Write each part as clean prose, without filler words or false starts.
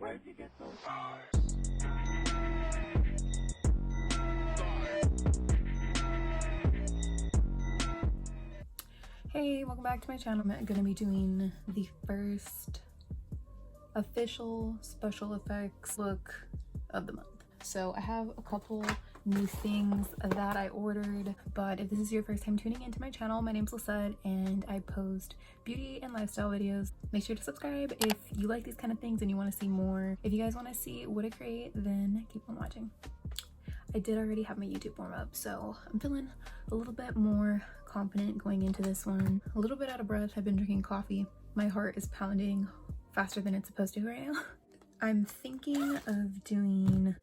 Hey, welcome back to my channel. I'm gonna be doing the first official special effects look of the month. So I have a couple new things that I ordered, but if this is your first time tuning into my channel, my name's Lisette and I post beauty and lifestyle videos. Make sure to subscribe if you like these kind of things and you want to see more. If you guys want to see what I create, then keep on watching. I did already have my YouTube warm up, so I'm feeling a little bit more confident going into this one. A little bit out of breath. I've been drinking coffee. My heart is pounding faster than it's supposed to right now. I'm thinking of doing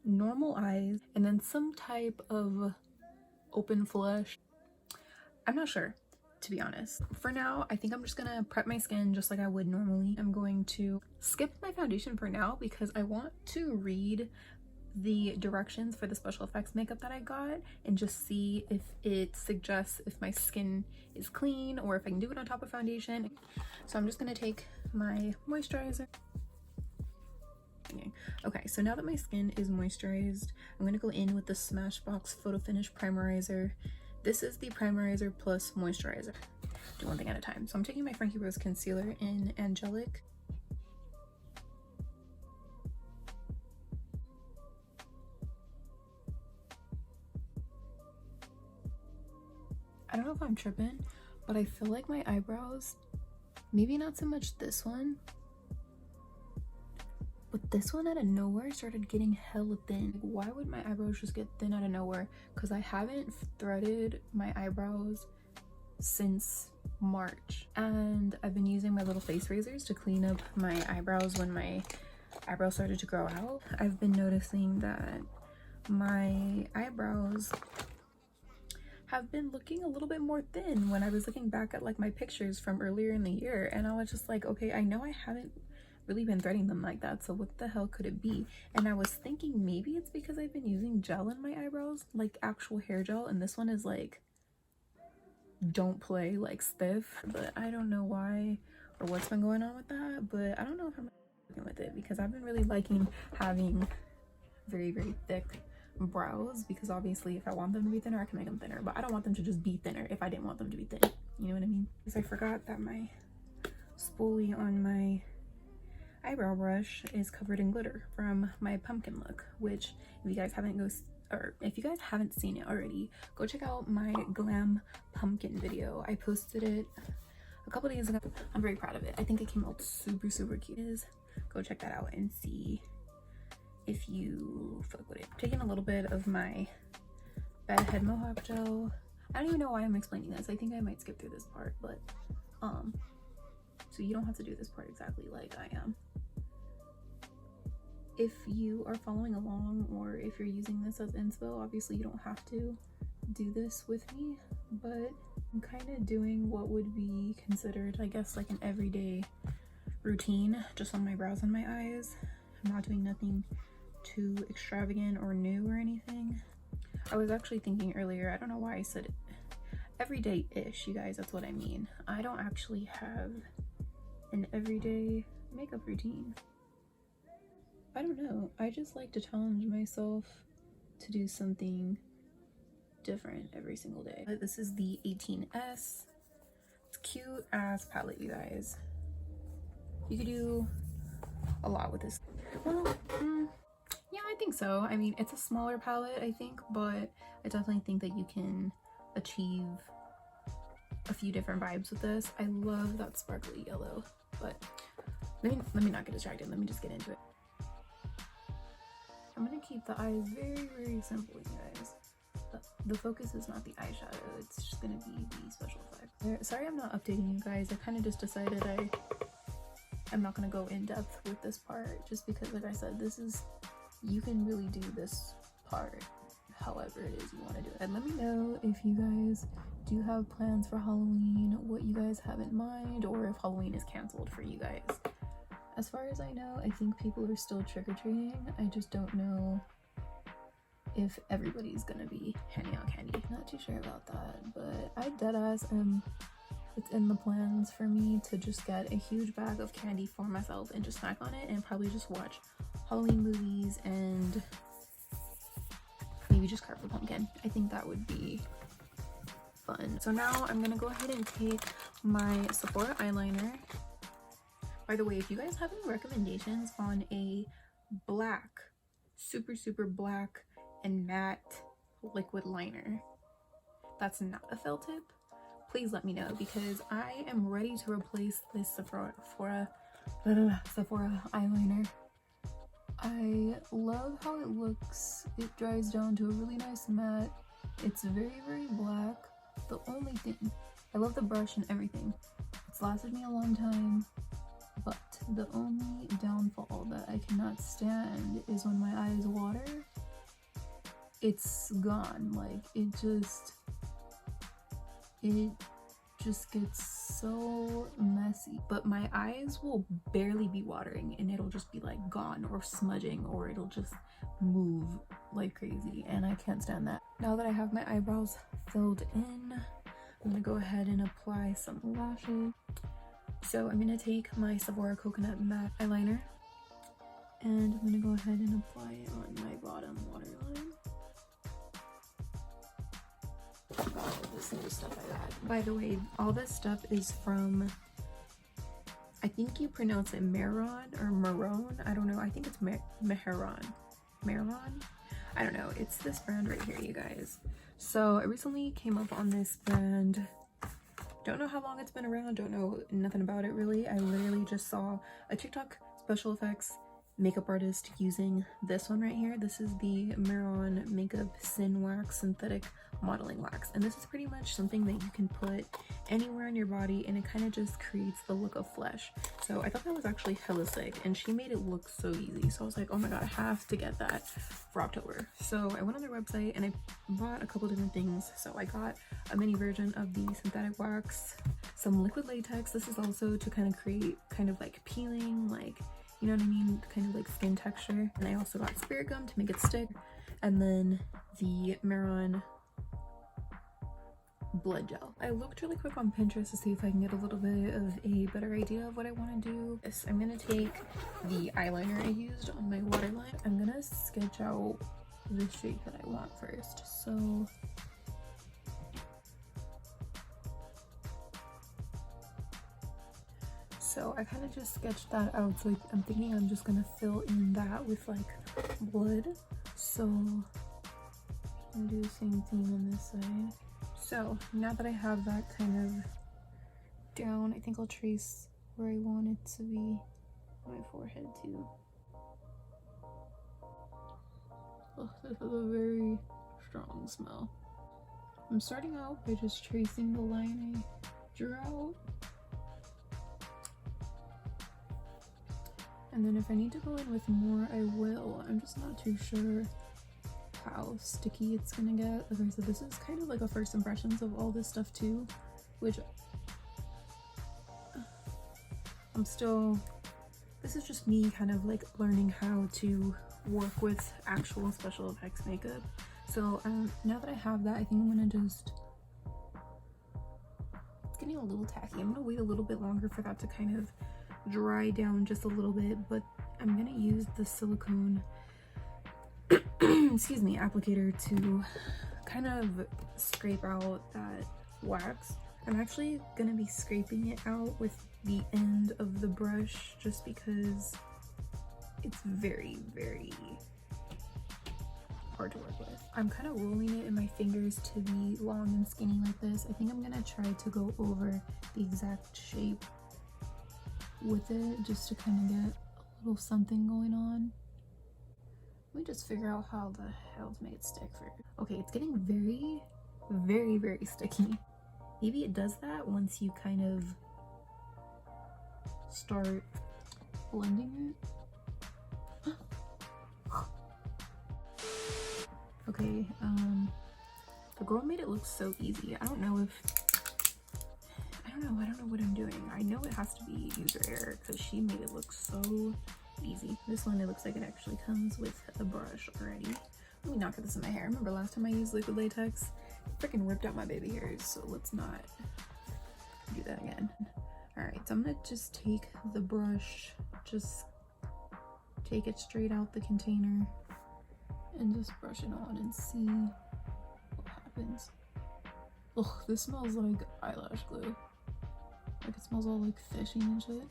normal eyes and then some type of open flush. I'm not sure, to be honest. For now, I think I'm just gonna prep my skin just like I would normally. I'm going to skip my foundation for now because I want to read the directions for the special effects makeup that I got and just see if it suggests if my skin is clean or if I can do it on top of foundation. So I'm just gonna take my moisturizer. Okay, so now that my skin is moisturized, I'm gonna go in with the Smashbox Photo Finish Primerizer. This is the Primerizer plus moisturizer. Do one thing at a time. So I'm taking my Frankie Rose concealer in Angelique. I don't know if I'm tripping, but I feel like my eyebrows, maybe not so much this one, but this one out of nowhere started getting hella thin. Like, why would my eyebrows just get thin out of nowhere? Because I haven't threaded my eyebrows since March, and I've been using my little face razors to clean up my eyebrows when my eyebrows started to grow out. I've been noticing that my eyebrows have been looking a little bit more thin when I was looking back at like my pictures from earlier in the year, and I was just like, okay, I know I haven't really been threading them like that, so what the hell could it be? And I was thinking maybe it's because I've been using gel in my eyebrows, like actual hair gel, and this one is like, don't play, like stiff. But I don't know why or what's been going on with that, but I don't know if I'm working with it because I've been really liking having very, very thick brows, because obviously if I want them to be thinner I can make them thinner, but I don't want them to just be thinner if I didn't want them to be thin, you know what I mean? Because I forgot that my spoolie on my eyebrow brush is covered in glitter from my pumpkin look, which if you guys haven't seen it already, go check out my glam pumpkin video. I posted it a couple days ago. I'm very proud of it. I think it came out super cute. Go check that out and see if you fuck with it. Taking a little bit of my Bed Head Mohawk Gel. I don't even know why I'm explaining this. I think I might skip through this part, but so you don't have to do this part exactly like I am. If you are following along or if you're using this as inspo, obviously you don't have to do this with me, but I'm kind of doing what would be considered, I guess, like an everyday routine just on my brows and my eyes. I'm not doing nothing too extravagant or new or anything. I was actually thinking earlier, I don't know why I said everyday-ish, you guys, that's what I mean. I don't actually have an everyday makeup routine. I don't know, I just like to challenge myself to do something different every single day. This is the 18S. It's cute ass palette, you guys. You could do a lot with this. Well, yeah, I think so. I mean, it's a smaller palette, I think, but I definitely think that you can achieve a few different vibes with this. I love that sparkly yellow, but let me not get distracted. Let me just get into it. I'm gonna keep the eyes very simple, you guys. The focus is not the eyeshadow, it's just gonna be the special effect. Sorry I'm not updating you guys. I kind of just decided I'm not gonna go in depth with this part, just because, like I said, this is, you can really do this part however it is you want to do it. And let me know if you guys do have plans for Halloween, what you guys have in mind, or if Halloween is canceled for you guys. As far as I know, I think people are still trick-or-treating. I just don't know if everybody's gonna be handing out candy. Not too sure about that, but I deadass am It's in the plans for me to just get a huge bag of candy for myself and just snack on it and probably just watch Halloween movies and maybe just carve a pumpkin. I think that would be fun. So now I'm gonna go ahead and take my Sephora eyeliner. By the way, if you guys have any recommendations on a black, super black and matte liquid liner that's not a felt tip, please let me know, because I am ready to replace this Sephora eyeliner. I love how it looks. It dries down to a really nice matte. It's very black. The only thing, I love the brush and everything. It's lasted me a long time, but the only downfall that I cannot stand is when my eyes water. It's gone. Like, it just gets so messy. But my eyes will barely be watering and it'll just be like gone or smudging, or it'll just move like crazy, and I can't stand that. Now that I have my eyebrows filled in, I'm gonna go ahead and apply some lashes. So I'm gonna take my Sephora Coconut Matte Eyeliner and I'm gonna go ahead and apply it on my bottom waterline. All this new stuff I got. By the way, all this stuff is from, I think you pronounce it Mehron or Mehron. I don't know. I think it's Mehron. Mehron? I don't know. It's this brand right here, you guys. So I recently came up on this brand. Don't know how long it's been around. Don't know nothing about it really. I literally just saw a TikTok special effects makeup artist using this one right here. This is the Mehron Makeup SynWax Synthetic Modeling Wax, and this is pretty much something that you can put anywhere on your body and it kind of just creates the look of flesh. So I thought that was actually hella sick, and she made it look so easy. So I was like, oh my god, I have to get that for October. So I went on their website and I bought a couple different things. So I got a mini version of the synthetic wax, some liquid latex. This is also to kind of create kind of like peeling, like, you know what I mean, kind of like skin texture. And I also got spirit gum to make it stick, and then the Mehron blood gel. I looked really quick on Pinterest to see if I can get a little bit of a better idea of what I want to do. Yes, I'm gonna take the eyeliner I used on my waterline. I'm gonna sketch out the shape that I want first. So I kind of just sketched that out. So I'm thinking I'm just gonna fill in that with like blood. So I'm gonna do the same thing on this side. So now that I have that kind of down, I think I'll trace where I want it to be on my forehead too. Oh, this has a very strong smell. I'm starting out by just tracing the line I drew out. And then if I need to go in with more, I will. I'm just not too sure how sticky it's gonna get. Like I said, this is kind of like a first impressions of all this stuff too, which I'm still, this is just me kind of like learning how to work with actual special effects makeup. So now that I have that, I think I'm gonna just, it's getting a little tacky. I'm gonna wait a little bit longer for that to kind of dry down just a little bit, but I'm gonna use the silicone excuse me, applicator to kind of scrape out that wax. I'm actually gonna be scraping it out with the end of the brush just because it's very hard to work with. I'm kind of rolling it in my fingers to be long and skinny like this. I think I'm gonna try to go over the exact shape with it just to kind of get a little something going on. Let me just figure out how the hell to make it stick first. Okay, it's getting very sticky. Maybe it does that once you kind of start blending it. Okay, the girl made it look so easy. I don't know what I'm doing. I know it has to be user error because she made it look so easy. This one, it looks like it actually comes with a brush already. Let me not get this in my hair. Remember last time I used liquid latex? It freaking ripped out my baby hairs, so let's not do that again. All right, so I'm gonna just take the brush, just take it straight out the container and just brush it on and see what happens. Ugh, this smells like eyelash glue. Like it smells all like fishy and shit.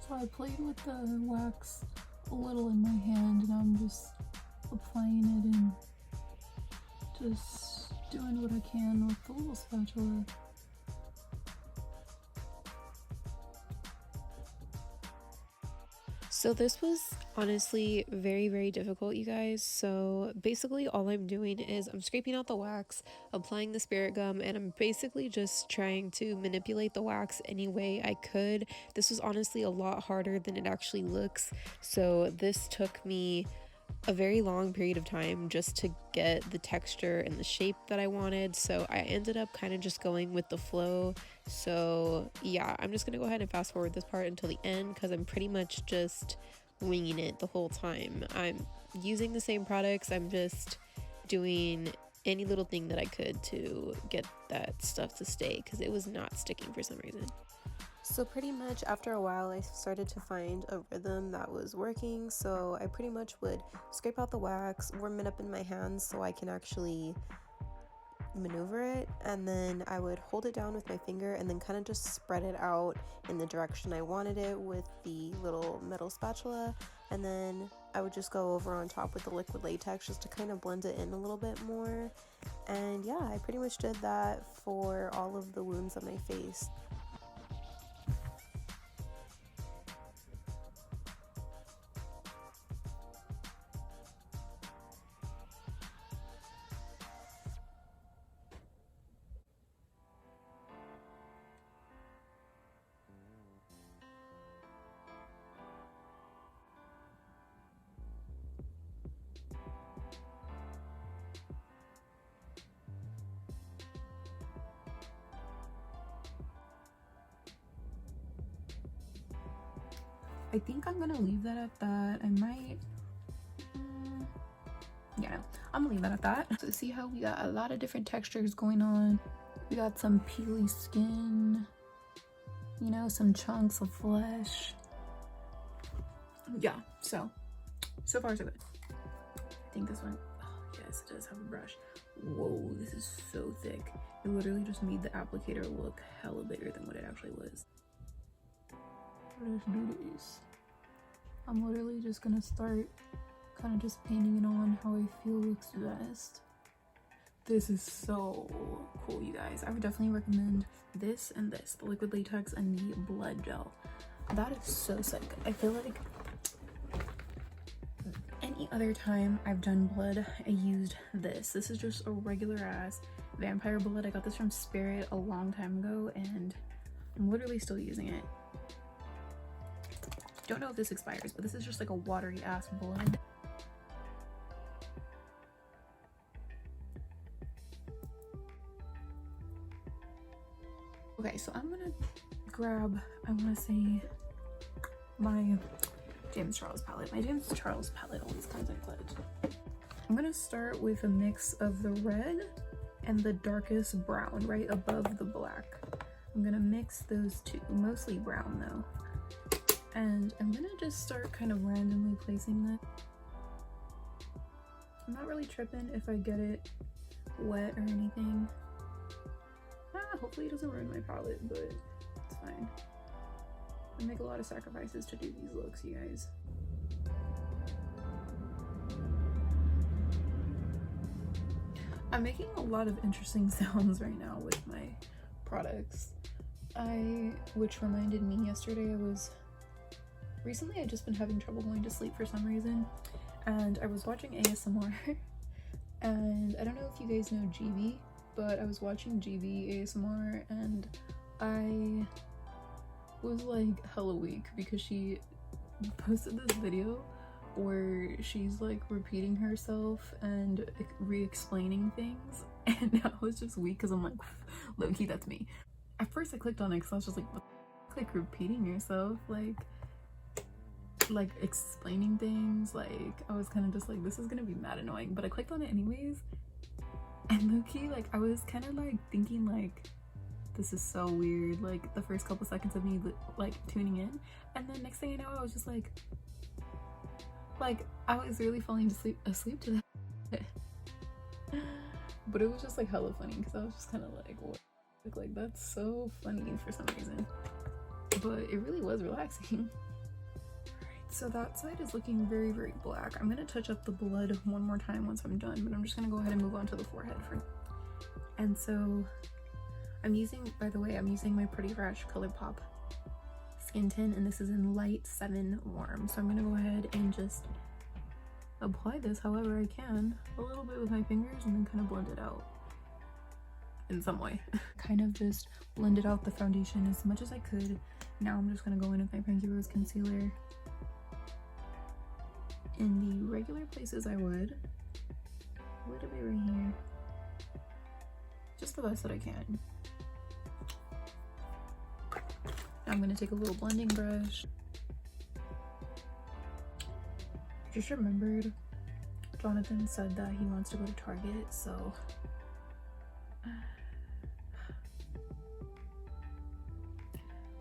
So I played with the wax a little in my hand and I'm just applying it and just doing what I can with the little spatula. So this was honestly very difficult, you guys. So basically all I'm doing is I'm scraping out the wax, applying the spirit gum, and I'm basically just trying to manipulate the wax any way I could. This was honestly a lot harder than it actually looks. So this took me a very long period of time just to get the texture and the shape that I wanted. So I ended up kind of just going with the flow. So yeah, I'm just gonna go ahead and fast forward this part until the end because I'm pretty much just winging it the whole time. I'm using the same products, I'm just doing any little thing that I could to get that stuff to stay because it was not sticking for some reason. So pretty much after a while I started to find a rhythm that was working, so I pretty much would scrape out the wax, warm it up in my hands so I can actually maneuver it, and then I would hold it down with my finger and then kind of just spread it out in the direction I wanted it with the little metal spatula, and then I would just go over on top with the liquid latex just to kind of blend it in a little bit more. And yeah, I pretty much did that for all of the wounds on my face. I think I'm gonna leave that at that. I might, yeah, I'm gonna leave that at that. So see how we got a lot of different textures going on. We got some peely skin, you know, some chunks of flesh. Yeah, so far so good. I think this one, oh yes, it does have a brush. Whoa, this is so thick. It literally just made the applicator look hella bigger than what it actually was. Let's do this. I'm literally just gonna start kind of just painting it on how I feel looks best. This is so cool, you guys. I would definitely recommend this and this, the liquid latex and the blood gel. That is so sick. I feel like any other time I've done blood, I used this. This is just a regular ass vampire blood. I got this from Spirit a long time ago and I'm literally still using it. Don't know if this expires, but this is just like a watery ass blood. Okay, so I'm gonna grab, I wanna say, my James Charles palette. My James Charles palette always comes in clutch. I'm gonna start with a mix of the red and the darkest brown right above the black. I'm gonna mix those two, mostly brown though. And I'm gonna just start kind of randomly placing that. I'm not really tripping if I get it wet or anything. Hopefully it doesn't ruin my palette, but it's fine. I make a lot of sacrifices to do these looks, you guys. I'm making a lot of interesting sounds right now with my products. Which reminded me yesterday recently I've just been having trouble going to sleep for some reason, and I was watching ASMR and I don't know if you guys know GB, but I was watching GB ASMR and I was like hella weak because she posted this video where she's like repeating herself and re-explaining things, and I was just weak because I'm like, low-key, that's me. At first I clicked on it because I was just like, what the like repeating yourself, like explaining things, like I was kind of just like, this is gonna be mad annoying, but I clicked on it anyways And low-key, like, I was kind of like thinking like, this is so weird, like the first couple seconds of me like tuning in, and then next thing I know I was just like I was really falling asleep to that. But it was just like hella funny because I was just kind of like, what? Like that's so funny for some reason, but it really was relaxing. So that side is looking very, very black. I'm gonna touch up the blood one more time once I'm done, but I'm just gonna go ahead and move on to the forehead for. And so I'm using, by the way, I'm using my Pretty Fresh ColourPop skin tint, and this is in light 7 warm. So I'm gonna go ahead and just apply this however I can, a little bit with my fingers, and then kind of blend it out in some way. Kind of just blended out the foundation as much as I could. Now I'm just gonna go in with my Pinky Rose concealer. In the regular places I would, a little bit right here, just the best that I can. Now I'm gonna take a little blending brush. Just remembered Jonathan said that he wants to go to Target, so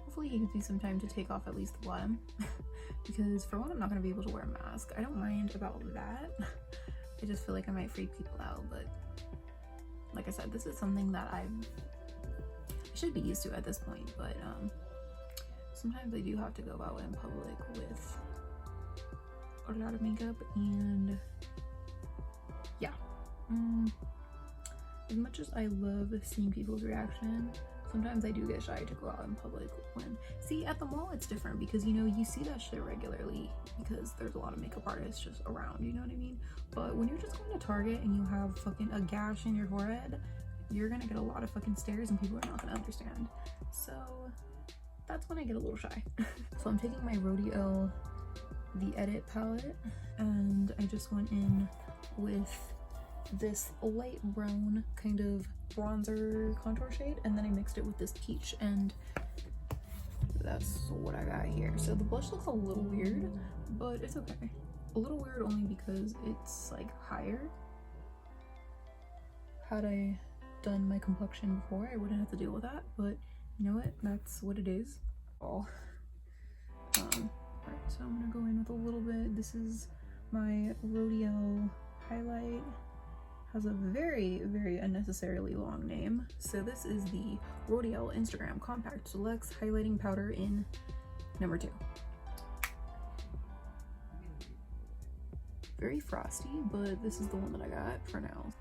hopefully he gives me some time to take off at least the bottom. Because for one, I'm not going to be able to wear a mask. I don't mind about that. I just feel like I might freak people out, but like I said, this is something that I should be used to at this point, but sometimes I do have to go out in public with a lot of makeup, and yeah. As much as I love seeing people's reaction, sometimes I do get shy to go out in public when, see, at the mall it's different because, you know, you see that shit regularly because there's a lot of makeup artists just around, you know what I mean? But when you're just going to Target and you have fucking a gash in your forehead, you're gonna get a lot of fucking stares and people are not gonna understand. So that's when I get a little shy. So I'm taking my Rodeo The Edit palette, and I just went in with this light brown kind of bronzer contour shade, and then I mixed it with this peach, and that's what I got here. So the blush looks a little weird, but it's okay. A little weird only because it's like higher. Had I done my complexion before, I wouldn't have to deal with that, but you know what, that's what it is. Alright, so I'm gonna go in with a little bit. This is my Rodeo highlight. Has a very, very unnecessarily long name. So this is the Rodeo Instagram Compact Deluxe Highlighting Powder in number 2. Very frosty, but this is the one that I got for now.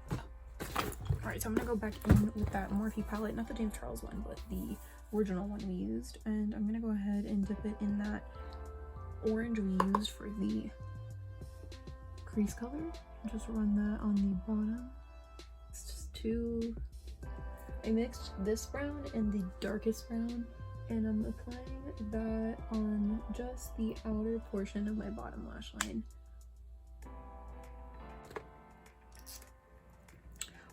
Alright, so I'm gonna go back in with that Morphe palette, not the James Charles one, but the original one we used, and I'm gonna go ahead and dip it in that orange we used for the crease color. Just run that on the bottom. It's just too, I mixed this brown and the darkest brown, and I'm applying that on just the outer portion of my bottom lash line.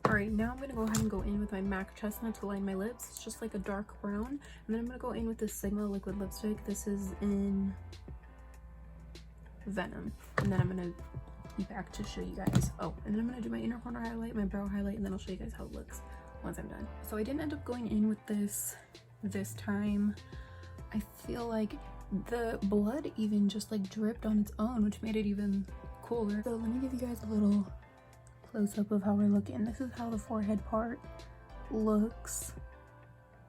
Alright, now I'm gonna go ahead and go in with my MAC Chestnut to line my lips. It's just like a dark brown, and then I'm gonna go in with this Sigma liquid lipstick. This is in Venom, and then I'm gonna be back to show you guys. Oh, and then I'm gonna do my inner corner highlight, my brow highlight, and then I'll show you guys how it looks once I'm done. So I didn't end up going in with this time. I feel like the blood even just like dripped on its own, which made it even cooler. So let me give you guys a little close-up of how we're looking. This is how the forehead part looks.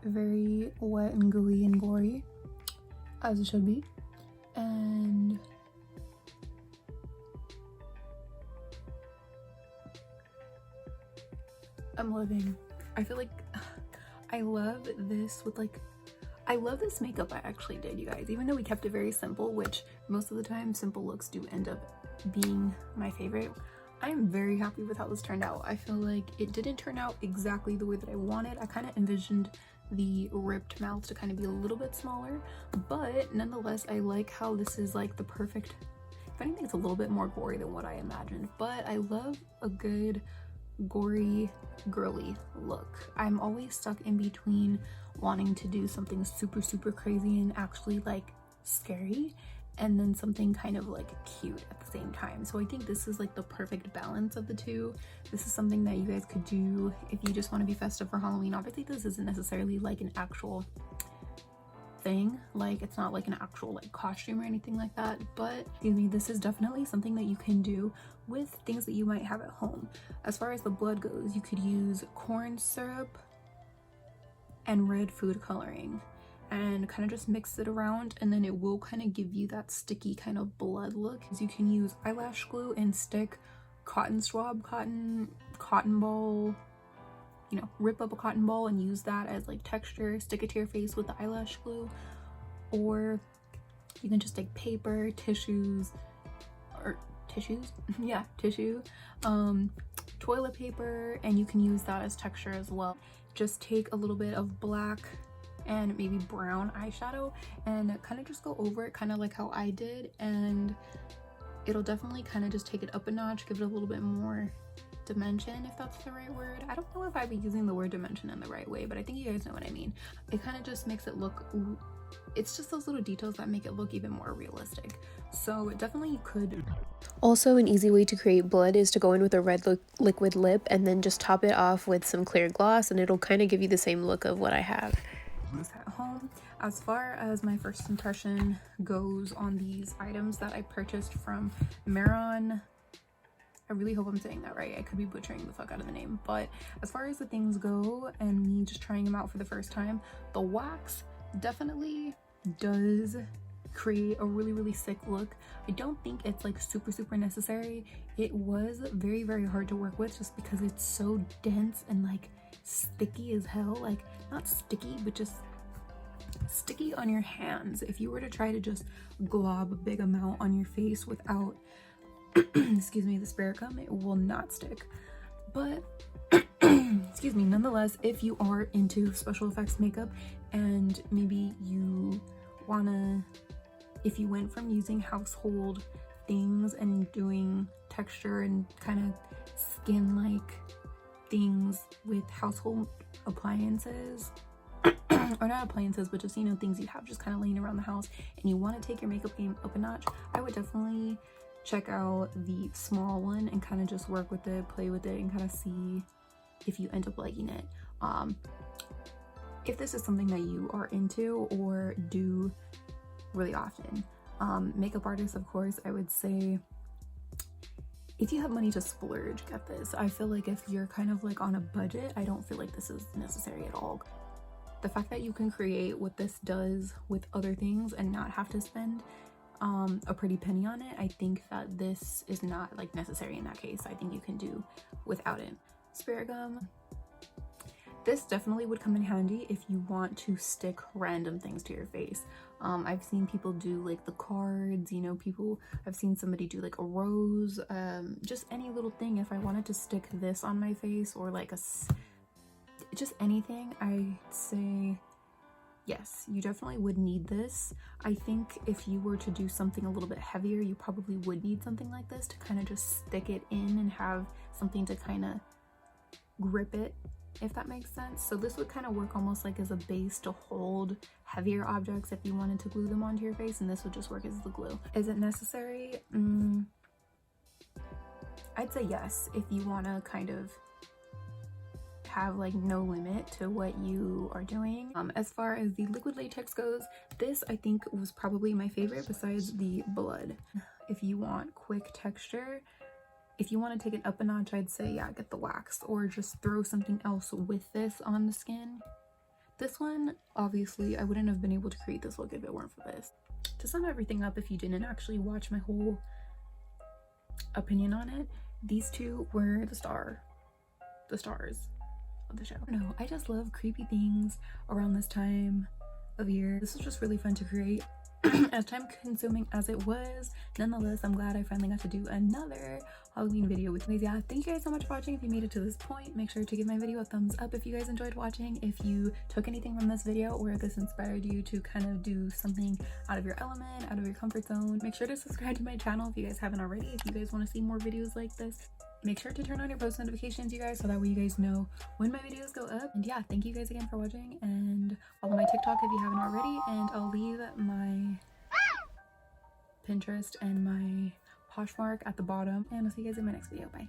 Very wet and gooey and gory, as it should be. And I'm living. I feel like I love this with like, I love this makeup I actually did, you guys, even though we kept it very simple, which most of the time simple looks do end up being my favorite. I am very happy with how this turned out. I feel like it didn't turn out exactly the way that I wanted. I kind of envisioned the ripped mouth to kind of be a little bit smaller, but nonetheless, I like how this is like the perfect, if anything, it's a little bit more gory than what I imagined, but I love a good gory girly look. I'm always stuck in between wanting to do something super crazy and actually like scary, and then something kind of like cute at the same time. So I think this is like the perfect balance of the two. This is something that you guys could do if you just want to be festive for Halloween. Obviously this isn't necessarily like an actual thing, like it's not like an actual like costume or anything like that, but excuse me, this is definitely something that you can do with things that you might have at home. As far as the blood goes, you could use corn syrup and red food coloring and kind of just mix it around, and then it will kind of give you that sticky kind of blood look. You can use eyelash glue and stick cotton swab, cotton ball, you know, rip up a cotton ball and use that as like texture, stick it to your face with the eyelash glue, or you can just take paper, tissues, yeah, tissue, toilet paper, and you can use that as texture as well. Just take a little bit of black and maybe brown eyeshadow and kind of just go over it, kind of like how I did, and it'll definitely kind of just take it up a notch, give it a little bit more dimension, if that's the right word. I don't know if I'd be using the word dimension in the right way, but I think you guys know what I mean. It kind of just makes it look, it's just those little details that make it look even more realistic. So definitely you could. Also, an easy way to create blood is to go in with a red liquid lip and then just top it off with some clear gloss, and it'll kind of give you the same look of what I have at home. As far as my first impression goes on these items that I purchased from Mehron, I really hope I'm saying that right. I could be butchering the fuck out of the name, but as far as the things go and me just trying them out for the first time, the wax definitely does create a really sick look. I don't think it's like super necessary. It was very hard to work with just because it's so dense and like sticky as hell. Like not sticky, but just sticky on your hands. If you were to try to just glob a big amount on your face without excuse me, the spirit gum, it will not stick. But excuse me, nonetheless, if you are into special effects makeup and maybe you wanna, if you went from using household things and doing texture and kind of skin like things with household appliances, or not appliances, but just, you know, things you have just kind of laying around the house, and you want to take your makeup game up a notch, I would definitely check out the small one and kind of just work with it, play with it, and kind of see if you end up liking it. If this is something that you are into or do really often. Makeup artists, of course, I would say if you have money to splurge, get this. I feel like if you're kind of like on a budget, I don't feel like this is necessary at all. The fact that you can create what this does with other things and not have to spend a pretty penny on it, I think that this is not like necessary in that case. I think you can do without it. Spirit gum, this definitely would come in handy if you want to stick random things to your face. I've seen people do like the cards, you know, I've seen somebody do like a rose, just any little thing. If I wanted to stick this on my face or like just anything, I'd say yes, you definitely would need this. I think if you were to do something a little bit heavier, you probably would need something like this to kind of just stick it in and have something to kind of grip it, if that makes sense. So this would kind of work almost like as a base to hold heavier objects if you wanted to glue them onto your face, and this would just work as the glue. Is it necessary? I'd say yes, if you want to kind of have like no limit to what you are doing. As far as the liquid latex goes, this I think was probably my favorite besides the blood. If you want quick texture, if you want to take it up a notch, I'd say yeah, get the wax or just throw something else with this on the skin. This one, obviously, I wouldn't have been able to create this look if it weren't for this. To sum everything up, if you didn't actually watch my whole opinion on it, these two were the stars of the show. I don't know, I just love creepy things around this time of year. This was just really fun to create. As time consuming as it was, nonetheless, I'm glad I finally got to do another Halloween video with me. Yeah, thank you guys so much for watching. If you made it to this point, make sure to give my video a thumbs up if you guys enjoyed watching. If you took anything from this video or if this inspired you to kind of do something out of your element, out of your comfort zone, make sure to subscribe to my channel if you guys haven't already. If you guys want to see more videos like this, make sure to turn on your post notifications, you guys, so that way you guys know when my videos go up. And yeah, thank you guys again for watching, and follow my TikTok if you haven't already, and I'll leave my Pinterest and my Poshmark at the bottom, and I'll see you guys in my next video. Bye.